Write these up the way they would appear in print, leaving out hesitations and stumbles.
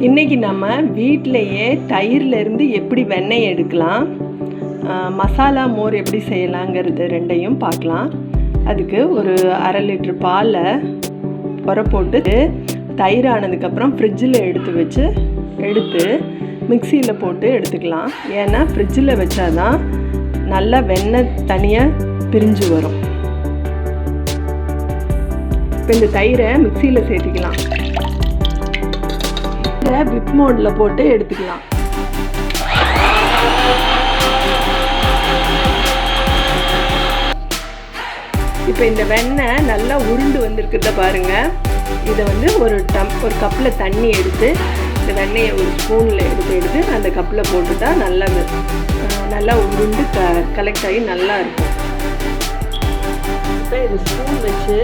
இன்றைக்கி நம்ம வீட்டிலையே தயிர்லேருந்து எப்படி வெண்ணெய் எடுக்கலாம், மசாலா மோர் எப்படி செய்யலாங்கிறது ரெண்டையும் பார்க்கலாம். அதுக்கு ஒரு 1/2 லிட்டர் பாலை புற போட்டு தயிர் ஆனதுக்கப்புறம் ஃப்ரிட்ஜில் எடுத்து மிக்சியில் போட்டு எடுத்துக்கலாம். ஏன்னா ஃப்ரிட்ஜில் வச்சாதான் நல்லா வெண்ணெய் தனியாக பிரிஞ்சு வரும். இப்போ இந்த தயிரை மிக்சியில் சேர்த்திக்கலாம். விப் மோடில் போட்டு எடுத்துக்கலாம். இப்போ இந்த வெண்ணெய் நல்லா உருண்டு வந்திருக்கிறத பாருங்கள். இதை ஒரு கப்பில் தண்ணி எடுத்து இந்த வெண்ணெயை ஒரு ஸ்பூனில் எடுத்து அந்த கப்பில் போட்டுட்டா நல்லா உருண்டு கலெக்ட் ஆகி நல்லா இருக்கும். இப்போ இது ஸ்பூன் வச்சு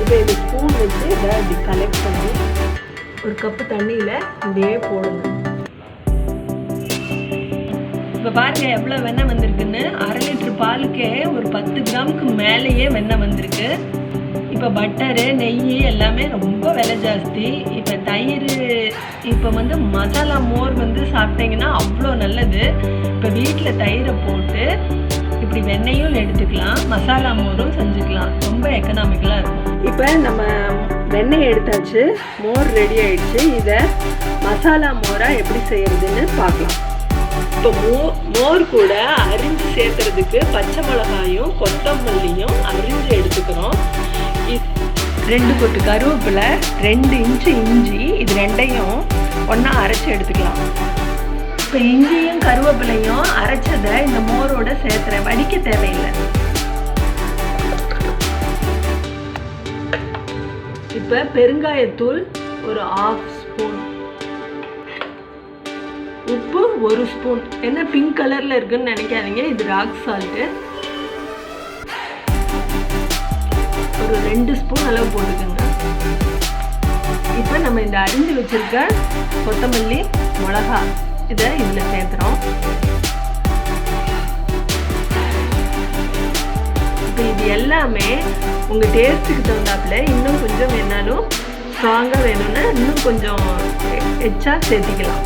இதை அப்படி கலெக்ட் பண்ணி ஒரு கப்பு தண்ணியில் இதே போடுங்க. இப்போ பாருங்கள் எவ்வளோ வெண்ணெய் வந்திருக்குன்னு. 1/2 லிட்டர் பாலுக்கே ஒரு 10 கிராமுக்கு மேலேயே வெண்ணெய் வந்திருக்கு. இப்போ பட்டரு, நெய் எல்லாமே ரொம்ப விலை ஜாஸ்தி. இப்போ தயிர், இப்போ மசாலா மோர் சாப்பிட்டீங்கன்னா அவ்வளோ நல்லது. இப்போ வீட்டில் தயிரை போட்டு இப்படி வெண்ணெயும் எடுத்துக்கலாம், மசாலா மோரும் செஞ்சுக்கலாம். ரொம்ப எக்கனாமிக்கலாக இருக்கும். இப்போ நம்ம வெண்ணெய் எடுத்தாச்சு, மோர் ரெடி ஆயிடுச்சு. இதை மசாலா மோராக எப்படி செய்யறதுன்னு பார்க்கலாம். இப்போ மோர் கூட அரிஞ்சு சேர்த்துறதுக்கு பச்சை மிளகாயும் கொத்தமல்லியும் அரிஞ்சு எடுத்துக்கிறோம். 2 கொட்டு கருவேப்பிலை, 2 இன்ச்சு இஞ்சி, இது ரெண்டையும் ஒன்றா அரைச்சி எடுத்துக்கலாம். இப்போ இஞ்சியும் கருவேப்பிலையும் அரைச்சதை இந்த மோரோட சேர்த்துறேன். வடிக்க தேவையில்லை. இப்போ பெருங்காயத்தூள் ஒரு 1/2 ஸ்பூன், உப்பு 1 ஸ்பூன். என்ன பிங்க் கலரில் இருக்குன்னு நினைக்காதீங்க, இது ராக் சால்ட்டு. ஒரு 2 ஸ்பூன் அளவு போட்டுக்கோங்க. இப்போ நம்ம இந்த அரிஞ்சு வச்சிருக்க கொத்தமல்லி, மிளகா இதை இதில் சேர்த்துறோம். இப்போ இது எல்லாமே உங்கள் டேஸ்ட்டுக்கு தகுந்தாப்புல இன்னும் கொஞ்சம் வேணாலும் ஸ்ட்ராங்காக வேணும்னா இன்னும் கொஞ்சம் எச்சா சேர்த்திக்கலாம்.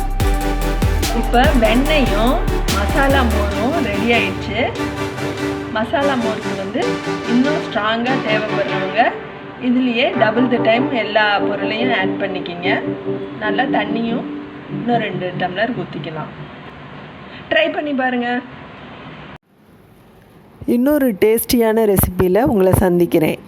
இப்போ வெண்ணெயும் மசாலா மோரும் ரெடி ஆயிடுச்சு. மசாலா மோருக்கு இன்னும் ஸ்ட்ராங்காக தேவைப்படுறவங்க இதுலேயே டபுள் த டைம் எல்லா பொருளையும் ஆட் பண்ணிக்கிங்க. நல்லா தண்ணியும் இன்னும் 2 டம்ளர் ஊற்றிக்கலாம். ட்ரை பண்ணி பாருங்கள். இன்னொரு டேஸ்டியான ரெசிபியில் உங்களை சந்திக்கிறேன்.